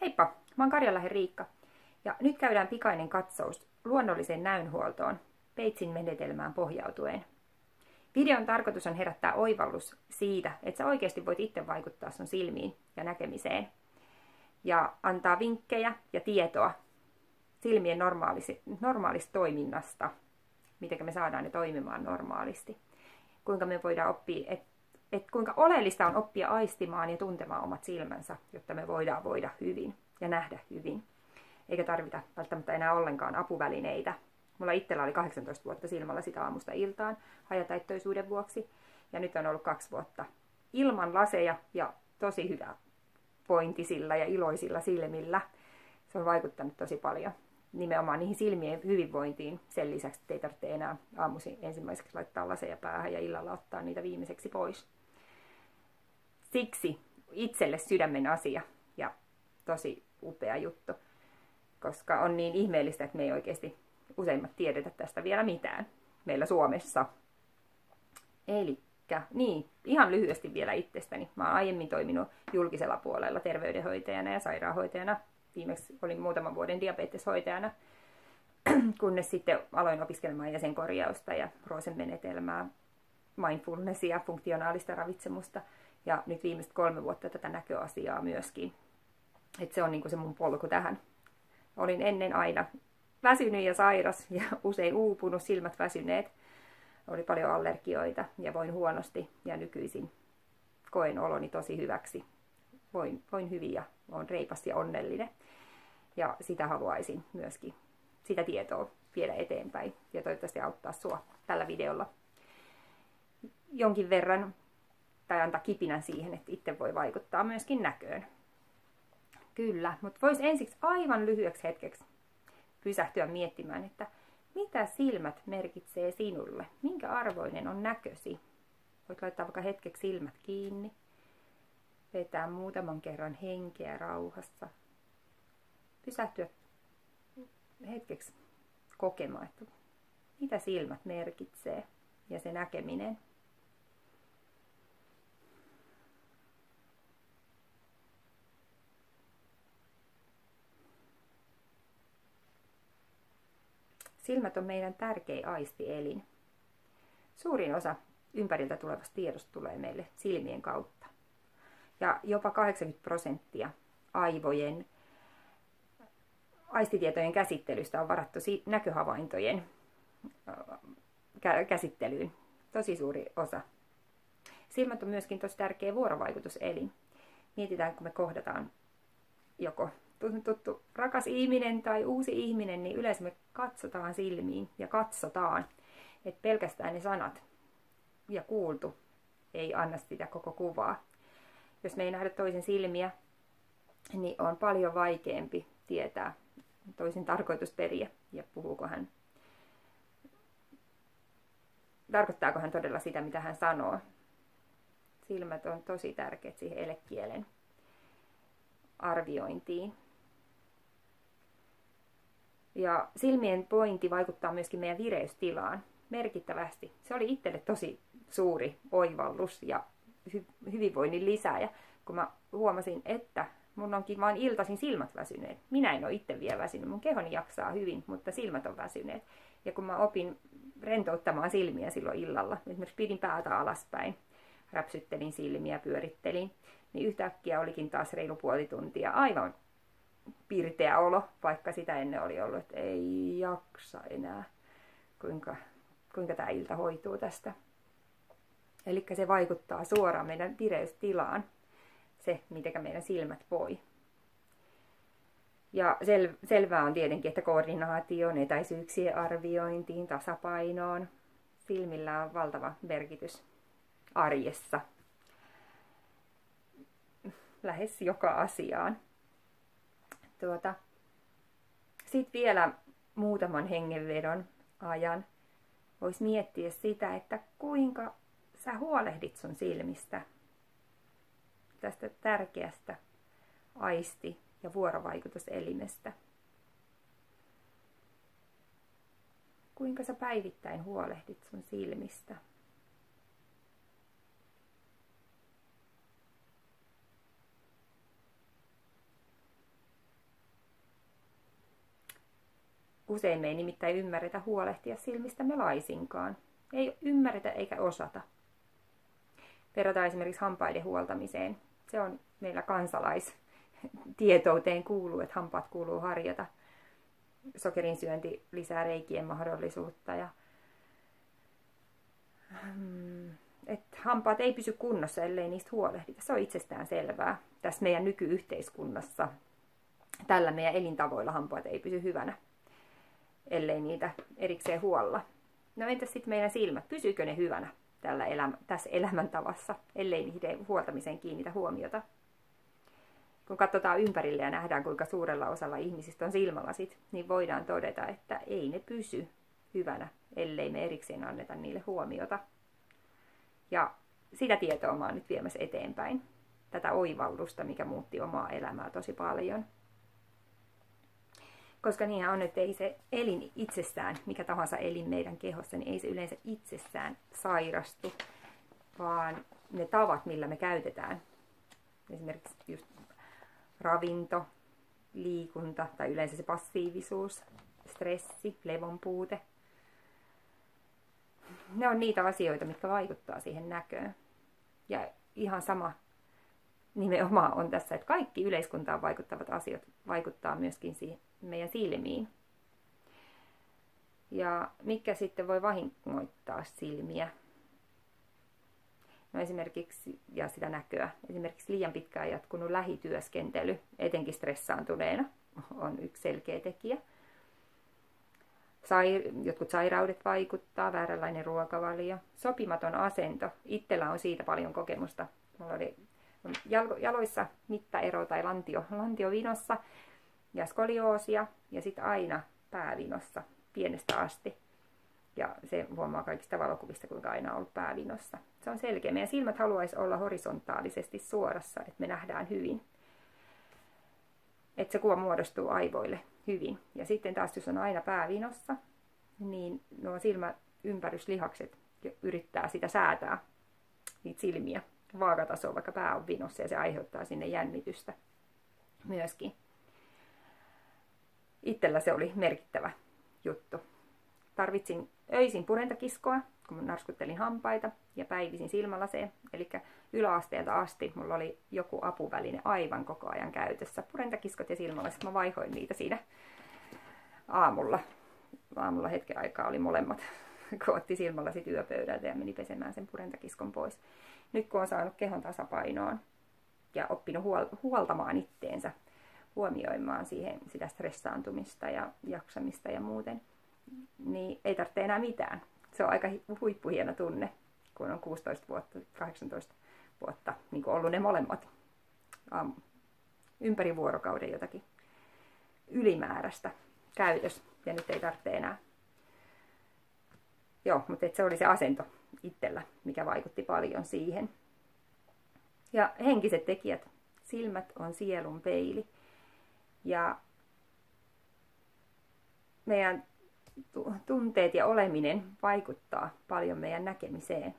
Heippa, mä oon Karjalähen Riikka ja nyt käydään pikainen katsaus luonnolliseen näönhuoltoon Peitsin menetelmään pohjautuen. Videon tarkoitus on herättää oivallus siitä, että sä oikeasti voit itse vaikuttaa sun silmiin ja näkemiseen ja antaa vinkkejä ja tietoa silmien normaalista toiminnasta, miten me saadaan ne toimimaan normaalisti. Kuinka me voidaan oppia, kuinka oleellista on oppia aistimaan ja tuntemaan omat silmänsä, jotta me voidaan voida hyvin ja nähdä hyvin. Eikä tarvita välttämättä enää ollenkaan apuvälineitä. Mulla itsellä oli 18 vuotta silmällä sitä aamusta iltaan hajataittoisuuden vuoksi. Ja nyt on ollut 2 vuotta ilman laseja ja tosi hyvä pointisilla ja iloisilla silmillä. Se on vaikuttanut tosi paljon nimenomaan niihin silmien hyvinvointiin. Sen lisäksi ei tarvitse enää aamuisin ensimmäiseksi laittaa laseja päähän ja illalla ottaa niitä viimeiseksi pois. Siksi itselle sydämen asia ja tosi upea juttu, koska on niin ihmeellistä, että me ei oikeasti useimmat tiedetä tästä vielä mitään meillä Suomessa. Elikkä, niin, ihan lyhyesti vielä itsestäni. Mä oon aiemmin toiminut julkisella puolella terveydenhoitajana ja sairaanhoitajana. Viimeksi olin muutaman vuoden diabeteshoitajana, kunnes sitten aloin opiskelemaan jäsenkorjausta ja Rosen menetelmää, mindfulnessia, funktionaalista ravitsemusta ja nyt viimeiset 3 vuotta tätä näköasiaa myöskin. Et se on niinku se mun polku tähän. Olin ennen aina väsynyt ja sairas ja usein uupunut, silmät väsyneet. Oli paljon allergioita ja voin huonosti ja nykyisin koen oloni tosi hyväksi. Voin hyvin ja olen reipas ja onnellinen. Ja sitä haluaisin myöskin, sitä tietoa viedä eteenpäin ja toivottavasti auttaa sua tällä videolla jonkin verran tai antaa kipinän siihen, että itse voi vaikuttaa myöskin näköön. Kyllä, mutta voisi ensiksi aivan lyhyeksi hetkeksi pysähtyä miettimään, että mitä silmät merkitsee sinulle? Minkä arvoinen on näkösi? Voit laittaa vaikka hetkeksi silmät kiinni. Vetää muutaman kerran henkeä rauhassa. Pysähtyä hetkeksi kokemaan, että mitä silmät merkitsee ja se näkeminen. Silmät on meidän tärkein aistielin. Suurin osa ympäriltä tulevasta tiedosta tulee meille silmien kautta. Ja jopa 80% aivojen aistitietojen käsittelystä on varattu näköhavaintojen käsittelyyn. Tosi suuri osa. Silmät on myöskin tosi tärkeä vuorovaikutuselin. Mietitään, kun me kohdataan joko tuttu rakas ihminen tai uusi ihminen, niin yleensä me katsotaan silmiin ja katsotaan, että pelkästään ne sanat ja kuultu ei anna sitä koko kuvaa. Jos me ei nähdä toisen silmiä, niin on paljon vaikeampi tietää toisen tarkoitusperiä ja tarkoittaako hän todella sitä, mitä hän sanoo. Silmät on tosi tärkeät siihen elekielen arviointiin. Ja silmien pointi vaikuttaa myöskin meidän vireystilaan merkittävästi. Se oli itselle tosi suuri oivallus ja hyvinvoinnin lisääjä, kun mä huomasin, että mun onkin vain iltaisin silmät väsyneet. Minä en ole itse vielä väsynyt, mun kehoni jaksaa hyvin, mutta silmät on väsyneet. Ja kun mä opin rentouttamaan silmiä silloin illalla, esimerkiksi pidin päätä alaspäin, räpsyttelin silmiä, pyörittelin, niin yhtäkkiä olikin taas reilu puoli tuntia aivan pirteä olo, vaikka sitä ennen oli ollut, että ei jaksa enää, kuinka tämä ilta hoituu tästä. Eli se vaikuttaa suoraan meidän vireystilaan, se miten meidän silmät voi. Ja selvää on tietenkin, että koordinaatioon, etäisyyksien arviointiin, tasapainoon, silmillä on valtava merkitys arjessa. Lähes joka asiaan. Sitten vielä muutaman hengenvedon ajan voisi miettiä sitä, että kuinka sä huolehdit sun silmistä, tästä tärkeästä aisti- ja vuorovaikutuselimestä. Kuinka sä päivittäin huolehdit sun silmistä. usein me ei nimittäin ymmärretä huolehtia silmistämme laisinkaan. Ei ymmärretä eikä osata. Verrataan esimerkiksi hampaiden huoltamiseen. Se on meillä kansalaistietouteen kuuluu, että hampaat kuuluu harjata. Sokerin syönti lisää reikien mahdollisuutta. Ja, hampaat ei pysy kunnossa, ellei niistä huolehdita. Se on itsestään selvää. Tässä meidän nykyyhteiskunnassa tällä meidän elintavoilla hampaat ei pysy hyvänä, ellei niitä erikseen huolla. No entäs sitten meidän silmät? Pysyykö ne hyvänä tässä elämäntavassa, ellei niiden huoltamiseen kiinnitä huomiota? Kun katsotaan ympärille ja nähdään, kuinka suurella osalla ihmisistä on silmälasit, niin voidaan todeta, että ei ne pysy hyvänä, ellei me erikseen anneta niille huomiota. Ja sitä tietoa mä oon nyt viemässä eteenpäin. Tätä oivallusta, mikä muutti omaa elämää tosi paljon. Koska niinhän on, että ei se elin itsessään, mikä tahansa elin meidän kehossa, niin ei se yleensä itsessään sairastu, vaan ne tavat, millä me käytetään. Esimerkiksi just ravinto, liikunta tai yleensä se passiivisuus, stressi, levon puute. Ne on niitä asioita, mitkä vaikuttaa siihen näköön. Ja ihan sama nimenomaan on tässä, että kaikki yleiskuntaan vaikuttavat asiat vaikuttaa myöskin siihen meidän silmiin. Ja mikä sitten voi vahingoittaa silmiä? No esimerkiksi, ja sitä näköä, esimerkiksi liian pitkään jatkunut lähityöskentely, etenkin stressaantuneena, on yksi selkeä tekijä. Jotkut sairaudet vaikuttaa, vääränlainen ruokavalio, sopimaton asento. Itsellä on siitä paljon kokemusta. Mulla oli jaloissa mittaero tai lantiovinossa ja skolioosia ja sitten aina päävinossa pienestä asti. Ja se huomaa kaikista valokuvista, kuinka aina on ollut päävinossa. Se on selkeä. Meidän silmät haluaisi olla horisontaalisesti suorassa, että me nähdään hyvin. Että se kuva muodostuu aivoille hyvin. Ja sitten taas, jos on aina päävinossa, niin nuo silmäympäryslihakset yrittää sitä säätää, niitä silmiä, vaakatasoa, vaikka pää on vinossa, ja se aiheuttaa sinne jännitystä myöskin. Itsellä se oli merkittävä juttu. Tarvitsin öisin purentakiskoa, kun narskuttelin hampaita, ja päivisin silmälaseen. Eli yläasteelta asti mulla oli joku apuväline aivan koko ajan käytössä. Purentakiskot ja silmälasit, mä vaihoin niitä siinä aamulla. Aamulla hetken aikaa oli molemmat, kun otti silmälasit yöpöydältä ja meni pesemään sen purentakiskon pois. Nyt kun on saanut kehon tasapainoon ja oppinut huoltamaan itteensä, huomioimaan siihen sitä stressaantumista ja jaksamista ja muuten, niin ei tarvitse enää mitään. Se on aika huippuhieno tunne, kun on 16 vuotta, 18 vuotta, niin kuin ollut ne molemmat ympäri vuorokauden jotakin ylimääräistä käytös. Ja nyt ei tarvitse enää. Joo, mutta se oli se asento itsellä, mikä vaikutti paljon siihen. Ja henkiset tekijät. Silmät on sielun peili. Ja meidän tunteet ja oleminen vaikuttaa paljon meidän näkemiseen.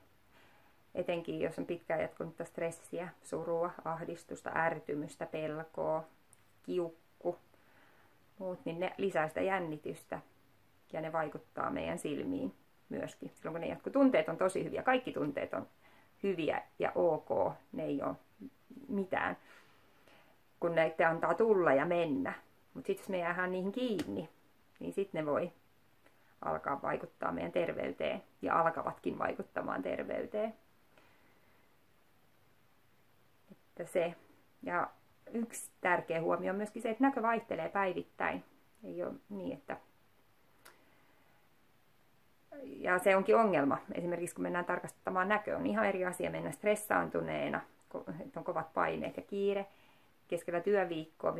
Etenkin jos on pitkään jatkunutta stressiä, surua, ahdistusta, ärtymystä, pelkoa, kiukku, muut, niin ne lisää sitä jännitystä ja ne vaikuttaa meidän silmiin myöskin. Silloin kun ne jatkuu, tunteet on tosi hyviä, kaikki tunteet on hyviä ja ok, ne ei ole mitään, kun ne antaa tulla ja mennä. Mutta sitten jos me jäädään niihin kiinni, niin sitten ne voi alkaa vaikuttaa meidän terveyteen ja alkavatkin vaikuttamaan terveyteen. Että se. Ja yksi tärkeä huomio on myöskin se, että näkö vaihtelee päivittäin. Ei ole niin, että... Ja se onkin ongelma. Esimerkiksi kun mennään tarkastamaan näköä, on ihan eri asia mennä stressaantuneena, että on kovat paineet ja kiire. Keskellä työviikkoa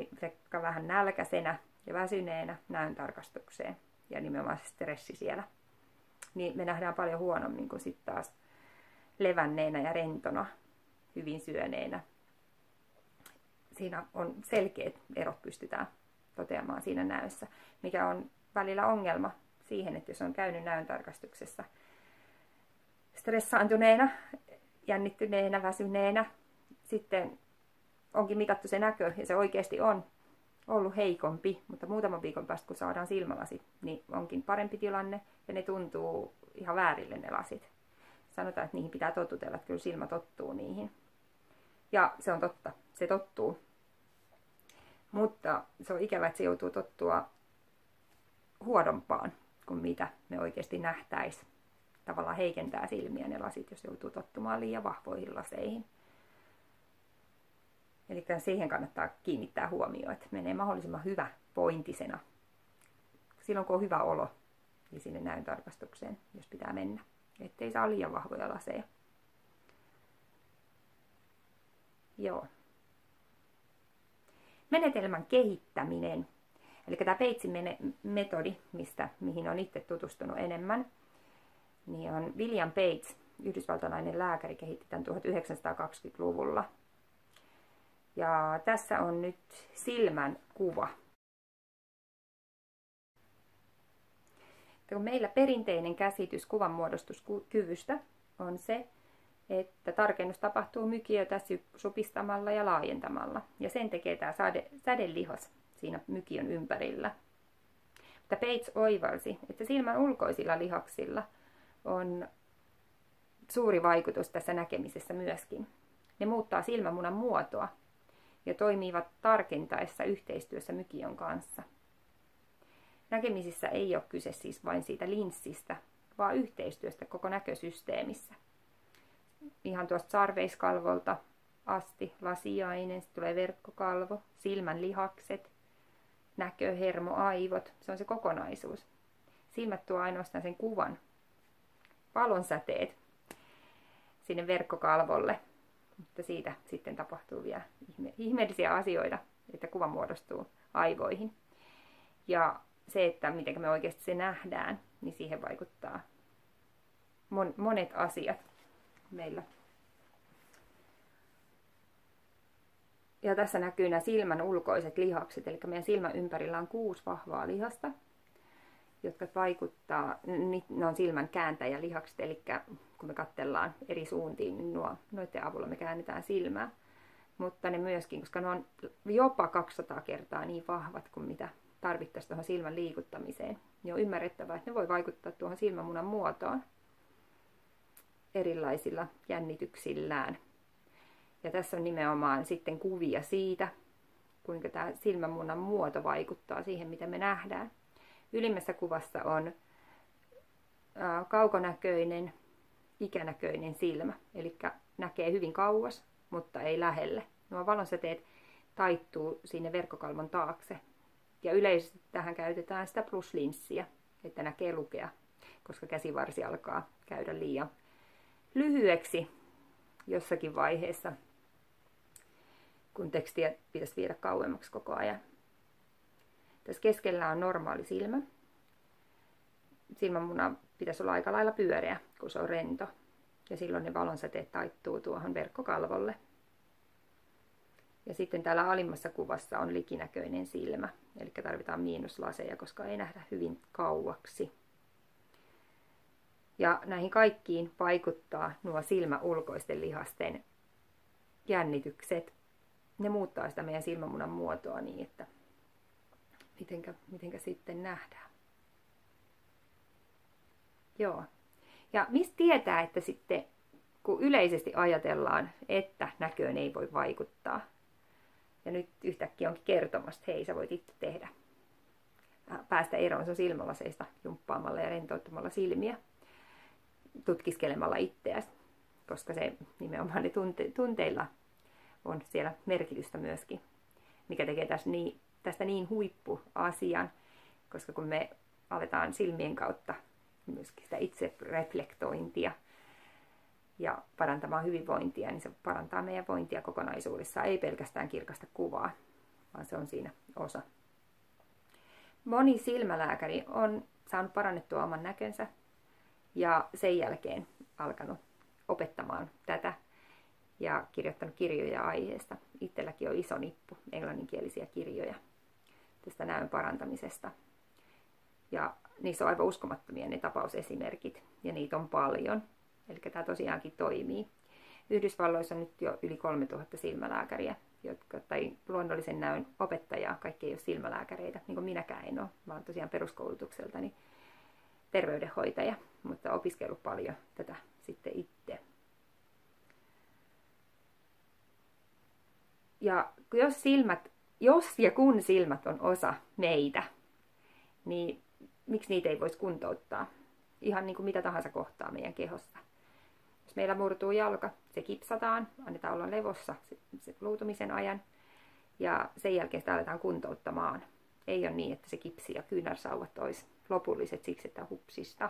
vähän nälkäisenä ja väsyneenä näön tarkastukseen. Ja nimenomaan se stressi siellä. Niin me nähdään paljon huonommin kuin sitten taas levänneenä ja rentona, hyvin syöneenä. Siinä on selkeät erot pystytään toteamaan siinä näössä, mikä on välillä ongelma siihen, että jos on käynyt näön tarkastuksessa stressaantuneena, jännittyneenä, väsyneenä, sitten onkin mitattu se näkö ja se oikeasti on ollut heikompi, mutta muutaman viikon päästä kun saadaan silmälasit, niin onkin parempi tilanne ja ne tuntuu ihan väärille ne lasit. Sanotaan, että niihin pitää totutella, että kyllä silmä tottuu niihin. Ja se on totta, se tottuu. Mutta se on ikävä, että se joutuu tottua huonompaan kuin mitä me oikeasti nähtäisiin. Tavallaan heikentää silmiä ne lasit, jos joutuu tottumaan liian vahvoihin laseihin. Eli siihen kannattaa kiinnittää huomioon, että menee mahdollisimman hyvä pointisena. Silloin kun on hyvä olo, niin sinne näöntarkastukseen, jos pitää mennä. Ettei saa liian vahvoja laseja. Joo. Menetelmän kehittäminen. Eli tämä Batesin metodi, mihin on itse tutustunut enemmän, niin on William Bates, yhdysvaltalainen lääkäri, kehitti tämän 1920-luvulla. Ja tässä on nyt silmän kuva. Meillä perinteinen käsitys kuvanmuodostuskyvystä on se, että tarkennus tapahtuu mykiötä supistamalla ja laajentamalla. Ja sen tekee tämä sädelihas siinä mykiön ympärillä. Mutta Bates oivalsi, että silmän ulkoisilla lihaksilla on suuri vaikutus tässä näkemisessä myöskin. Ne muuttaa silmämunan muotoa ja toimivat tarkentaessa yhteistyössä mykiön kanssa. Näkemisissä ei ole kyse siis vain siitä linssistä, vaan yhteistyöstä koko näkösysteemissä. Ihan tuosta sarveiskalvolta asti lasiainen, sitten tulee verkkokalvo, silmän lihakset, näkö, hermo, aivot. Se on se kokonaisuus. Silmät tuo ainoastaan sen kuvan, valonsäteet sinne verkkokalvolle. Mutta siitä sitten tapahtuu vielä ihmeellisiä asioita, että kuva muodostuu aivoihin. Ja se, että miten me oikeasti se nähdään, niin siihen vaikuttaa monet asiat meillä. Ja tässä näkyy nämä silmän ulkoiset lihakset, eli meidän silmän ympärillä on 6 vahvaa lihasta, jotka vaikuttaa, ne on silmän kääntäjälihakset, eli kun me katsellaan eri suuntiin, niin noiden avulla me käännetään silmää. Mutta ne myöskin, koska ne on jopa 200 kertaa niin vahvat kuin mitä tarvittaisiin tuohon silmän liikuttamiseen, niin on ymmärrettävää, että ne voi vaikuttaa tuohon silmämunan muotoon erilaisilla jännityksillään. Ja tässä on nimenomaan sitten kuvia siitä, kuinka tämä silmämunan muoto vaikuttaa siihen, mitä me nähdään. Ylimmässä kuvassa on kaukonäköinen, ikänäköinen silmä, eli näkee hyvin kauas, mutta ei lähelle. Nuo valonsäteet taittuu sinne verkkokalvon taakse. Ja yleisesti tähän käytetään sitä pluslinssiä, että näkee lukea, koska käsivarsi alkaa käydä liian lyhyeksi jossakin vaiheessa, kun tekstiä pitäisi viedä kauemmaksi koko ajan. Tässä keskellä on normaali silmä. Silmämuna pitäisi olla aika lailla pyöreä, kun se on rento. Ja silloin ne valonsäteet taittuu tuohon verkkokalvolle. Ja sitten täällä alimmassa kuvassa on likinäköinen silmä. Eli tarvitaan miinuslaseja, koska ei nähdä hyvin kauaksi. Ja näihin kaikkiin vaikuttaa nuo silmäulkoisten lihasten jännitykset. Ne muuttaa sitä meidän silmämunan muotoa niin, että mitenkä sitten nähdään. Joo. Ja mistä tietää, että sitten kun yleisesti ajatellaan, että näköön ei voi vaikuttaa, ja nyt yhtäkkiä onkin kertomassa, että hei, sä voit itse tehdä. Päästä eroon sun silmälaseista jumppaamalla ja rentouttamalla silmiä, tutkiskelemalla itseäsi, koska se nimenomaan ne tunteilla on siellä merkitystä myöskin, mikä tekee tästä niin huippuasian, koska kun me aletaan silmien kautta myöskin sitä itse reflektointia ja parantamaan hyvinvointia, niin se parantaa meidän vointia kokonaisuudessaan, ei pelkästään kirkasta kuvaa, vaan se on siinä osa. Moni silmälääkäri on saanut parannettua oman näkönsä ja sen jälkeen alkanut opettamaan tätä ja kirjoittanut kirjoja aiheesta. Itselläkin on iso nippu englanninkielisiä kirjoja tästä näön parantamisesta. Ja niissä on aivan uskomattomia ne tapausesimerkit, ja niitä on paljon. Eli tämä tosiaankin toimii. Yhdysvalloissa on nyt jo yli 3000 silmälääkäriä, tai luonnollisen näön opettajaa, kaikki ei ole silmälääkäreitä, niin kuin minäkään en ole. Mä oon tosiaan peruskoulutukseltani terveydenhoitaja, mutta opiskellut paljon tätä sitten itse. Ja jos ja kun silmät on osa meitä, niin miksi niitä ei voisi kuntouttaa? Ihan niin kuin mitä tahansa kohtaa meidän kehossa. Jos meillä murtuu jalka, se kipsataan, annetaan olla levossa se luutumisen ajan ja sen jälkeen sitä aletaan kuntouttamaan. Ei ole niin, että se kipsi ja kyynärsauvat olisi lopulliset siksi, että hupsista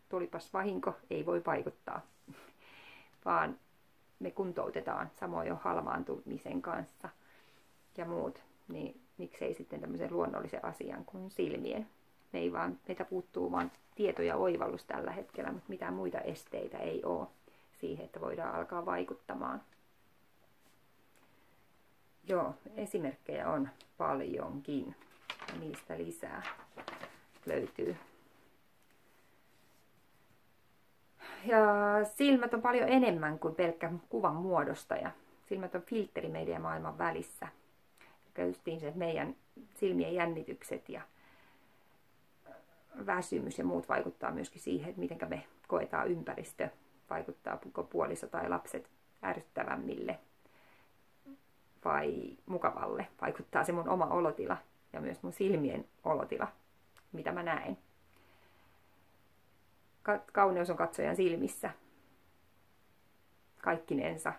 tulipas vahinko, ei voi vaikuttaa, vaan me kuntoutetaan samoin jo halmaantumisen kanssa ja muut, niin miksei sitten tämmöisen luonnollisen asian kuin silmien. Meitä puuttuu vaan tieto ja oivallus tällä hetkellä, mutta mitään muita esteitä ei ole siihen, että voidaan alkaa vaikuttamaan. Joo, esimerkkejä on paljonkin ja niistä lisää löytyy. Ja silmät on paljon enemmän kuin pelkkä kuvan muodostaja. Silmät on filtteri meidän ja maailman välissä. Eli justiin se, että meidän silmien jännitykset ja väsymys ja muut vaikuttaa myöskin siihen, että miten me koetaan ympäristö, vaikuttaa puoliso tai lapset ärsyttävämmille vai mukavalle. Vaikuttaa se mun oma olotila ja myös mun silmien olotila, mitä mä näen. Kauneus on katsojan silmissä kaikkinensa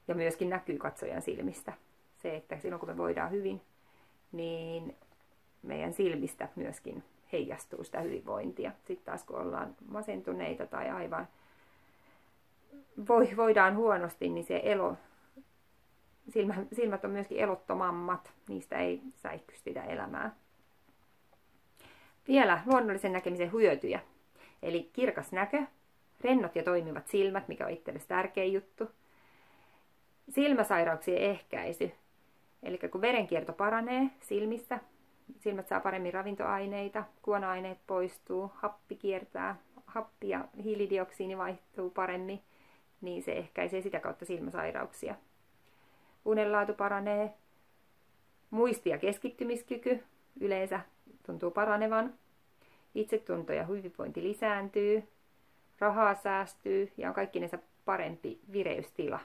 ja myöskin näkyy katsojan silmistä. Se, että silloin kun me voidaan hyvin, niin meidän silmistä myöskin heijastuu sitä hyvinvointia. Sitten taas kun ollaan masentuneita tai aivan voidaan huonosti, niin se silmät on myöskin elottomammat. Niistä ei säihky sitä elämää. Vielä luonnollisen näkemisen hyötyjä. Eli kirkas näkö, rennot ja toimivat silmät, mikä on itsellesi tärkein juttu. Silmäsairauksien ehkäisy. Eli kun verenkierto paranee silmissä, silmät saa paremmin ravintoaineita, kuona-aineet poistuu, happi kiertää, happi ja hiilidioksiini vaihtuu paremmin, niin se ehkäisee sitä kautta silmäsairauksia. Unenlaatu paranee, muisti- ja keskittymiskyky yleensä tuntuu paranevan, itsetunto ja hyvinvointi lisääntyy, rahaa säästyy ja on kaikkinensa parempi vireystila.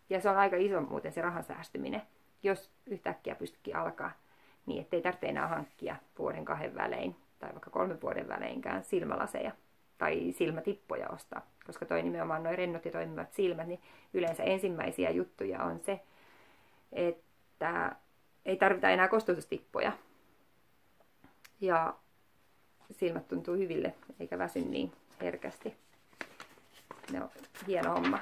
Ja se on aika iso muuten se rahan säästyminen, jos yhtäkkiä pystytkin alkaa niin, ettei tarvitse enää hankkia vuoden 2 välein tai vaikka 3 vuoden väleinkään silmälaseja tai silmätippoja ostaa. Koska toi nimenomaan nuo rennot ja toimivat silmät, niin yleensä ensimmäisiä juttuja on se, että ei tarvita enää kostutustippoja. Ja silmät tuntuu hyville eikä väsy niin herkästi. Ne on hieno homma.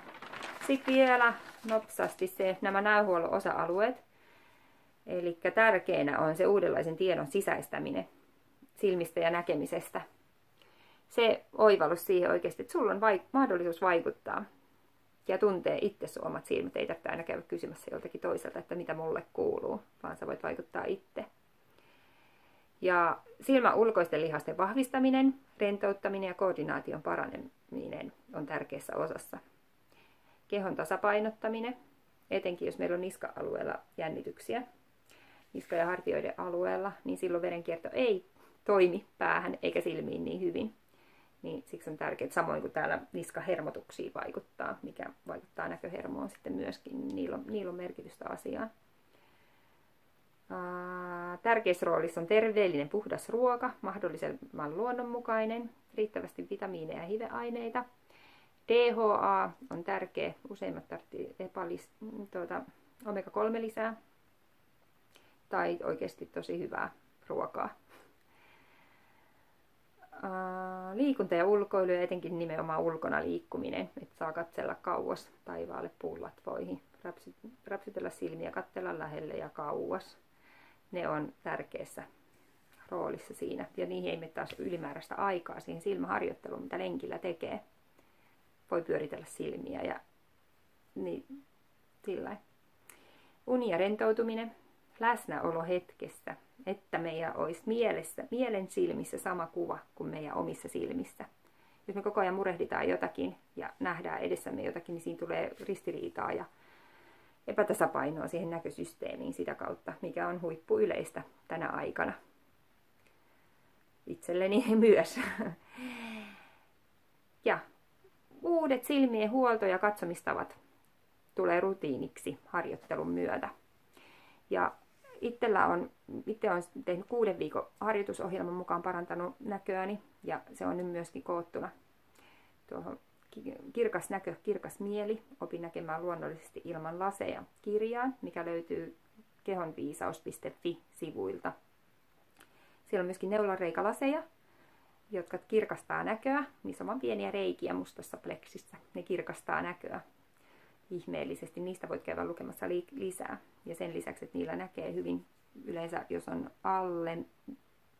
Sitten vielä nopsasti nämä näöhuollon osa-alueet. Eli tärkeänä on se uudenlaisen tiedon sisäistäminen silmistä ja näkemisestä. Se oivallus siihen oikeasti, että sulla on mahdollisuus vaikuttaa ja tuntee itse sun omat silmät. Ei tarvitse aina käydä kysymässä joltakin toiselta, että mitä mulle kuuluu, vaan sä voit vaikuttaa itse. Ja silmän ulkoisten lihasten vahvistaminen, rentouttaminen ja koordinaation paraneminen on tärkeässä osassa. Kehon tasapainottaminen, etenkin jos meillä on niska-alueella jännityksiä, niska- ja hartioiden alueella, niin silloin verenkierto ei toimi päähän eikä silmiin niin hyvin. Niin siksi on tärkeää, samoin kuin täällä niskahermotuksiin vaikuttaa, mikä vaikuttaa näköhermoon sitten myöskin, niin niillä on merkitystä asiaan. Tärkeässä roolissa on terveellinen puhdas ruoka, mahdollisimman luonnonmukainen, riittävästi vitamiineja ja hiveaineita. DHA on tärkeä, useimmat tarvitsevat omega-3 lisää tai oikeasti tosi hyvää ruokaa. Liikunta ja ulkoilu ja etenkin nimenomaan ulkona liikkuminen, että saa katsella kauas taivaalle puulatvoihin, räpsytellä silmiä, katsella lähelle ja kauas. Ne on tärkeässä roolissa siinä ja niihin ei mene taas ylimääräistä aikaa siihen silmäharjoitteluun, mitä lenkillä tekee. Voi pyöritellä silmiä ja niin, sillä. Uni ja rentoutuminen, läsnäolo hetkessä, että meillä olisi mielen silmissä sama kuva kuin meidän omissa silmissä. Jos me koko ajan murehditaan jotakin ja nähdään edessämme jotakin, niin siinä tulee ristiriitaa ja epätasapainoa siihen näkösysteemiin sitä kautta, mikä on huippuyleistä tänä aikana. Itselleni myös. Ja uudet silmien huolto- ja katsomistavat tulee rutiiniksi harjoittelun myötä. Ja itse olen tehnyt 6 viikon harjoitusohjelman mukaan parantanut näköäni, ja se on nyt myöskin koottuna tuohon Kirkas näkö, kirkas mieli. Opin näkemään luonnollisesti ilman laseja -kirjaan, mikä löytyy kehonviisaus.fi-sivuilta. Siellä on myöskin neulanreikalaseja, jotka kirkastaa näköä. Niissä on vain pieniä reikiä mustassa pleksissä. Ne kirkastaa näköä ihmeellisesti. Niistä voit käydä lukemassa lisää. Ja sen lisäksi, että niillä näkee hyvin, yleensä jos on alle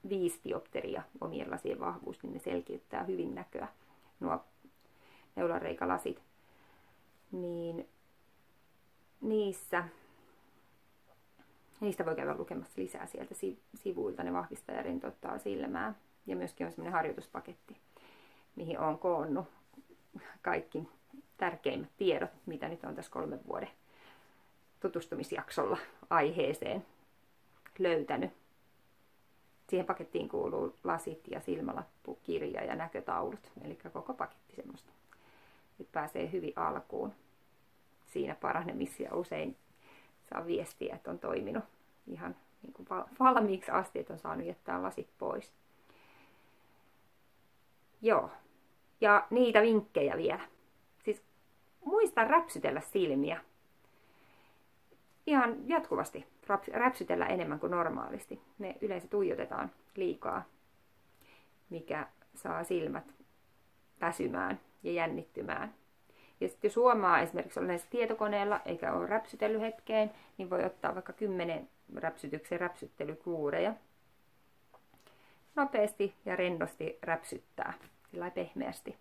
5 diopteria omien lasien vahvuus, niin ne selkiyttää hyvin näköä. Nuo neulanreikalasit, niin niistä voi käydä lukemassa lisää sieltä sivuilta. Ne vahvistaa ja rentouttaa silmää. Ja myöskin on semmoinen harjoituspaketti, mihin olen koonnut kaikki tärkeimmät tiedot, mitä nyt on tässä 3 vuoden tutustumisjaksolla aiheeseen löytänyt. Siihen pakettiin kuuluu lasit ja silmälappu, kirja ja näkötaulut, eli koko paketti semmoista. Nyt pääsee hyvin alkuun siinä paranemissa ja usein saa viestiä, että on toiminut ihan niin kuin valmiiksi asti, että on saanut jättää lasit pois. Joo, ja niitä vinkkejä vielä. Siis muista räpsytellä silmiä. Ihan jatkuvasti räpsytellä enemmän kuin normaalisti. Me yleensä tuijotetaan liikaa, mikä saa silmät väsymään ja jännittymään. Ja sitten jos huomaa esimerkiksi olensa tietokoneella eikä ole räpsytellyt hetkeen, niin voi ottaa vaikka 10 räpsytyksen räpsyttelykuureja. Nopeasti ja rennosti räpsyttää, sillä pehmeästi.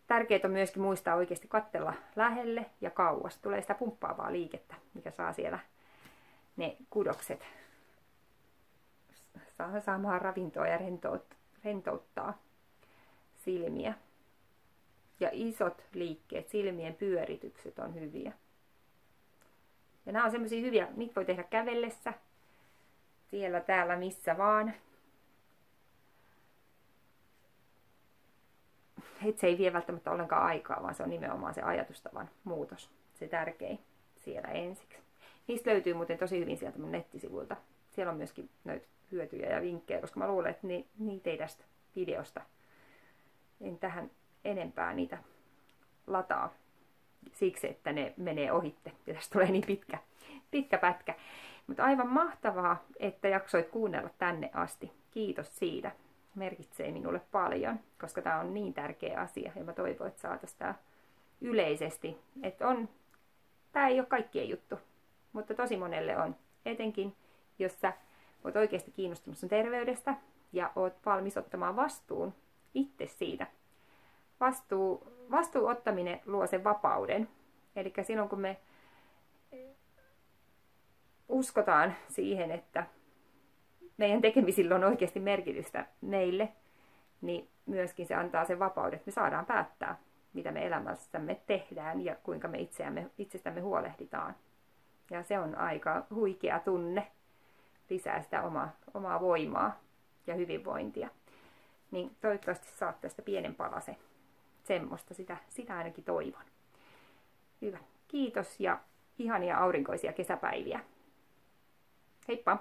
Tärkeää on myöskin muistaa oikeasti katsella lähelle ja kauas. Tulee sitä pumppaavaa liikettä, mikä saa siellä ne kudokset saamaan ravintoa ja rentouttaa silmiä. Ja isot liikkeet, silmien pyöritykset on hyviä. Ja nämä on semmoisia hyviä, niitä voi tehdä kävellessä, siellä, täällä, missä vaan. Se ei vie välttämättä ollenkaan aikaa, vaan se on nimenomaan se ajatustavan muutos, se tärkein siellä ensiksi. Niistä löytyy muuten tosi hyvin sieltä mun nettisivuilta. Siellä on myöskin noita hyötyjä ja vinkkejä, koska mä luulen, että niitä ei tästä videosta en tähän enempää niitä lataa siksi, että ne menee ohitte ja tästä tulee niin pitkä pätkä. Mutta aivan mahtavaa, että jaksoit kuunnella tänne asti. Kiitos siitä. Merkitsee minulle paljon, koska tämä on niin tärkeä asia ja mä toivon, että saataisiin tämä yleisesti. Tämä ei ole kaikkien juttu, mutta tosi monelle on. Etenkin, jos sä oot oikeasti kiinnostunut sun terveydestä ja oot valmis ottamaan vastuun itse siitä. Vastuun ottaminen luo sen vapauden. Eli silloin kun me uskotaan siihen, että meidän tekemisillä on oikeasti merkitystä meille, niin myöskin se antaa sen vapauden, että me saadaan päättää, mitä me elämässämme tehdään ja kuinka me itsestämme huolehditaan. Ja se on aika huikea tunne, lisää sitä omaa voimaa ja hyvinvointia. Niin toivottavasti saat tästä pienen palasen. Semmoista, sitä ainakin toivon. Hyvä. Kiitos ja ihania aurinkoisia kesäpäiviä. Heippa!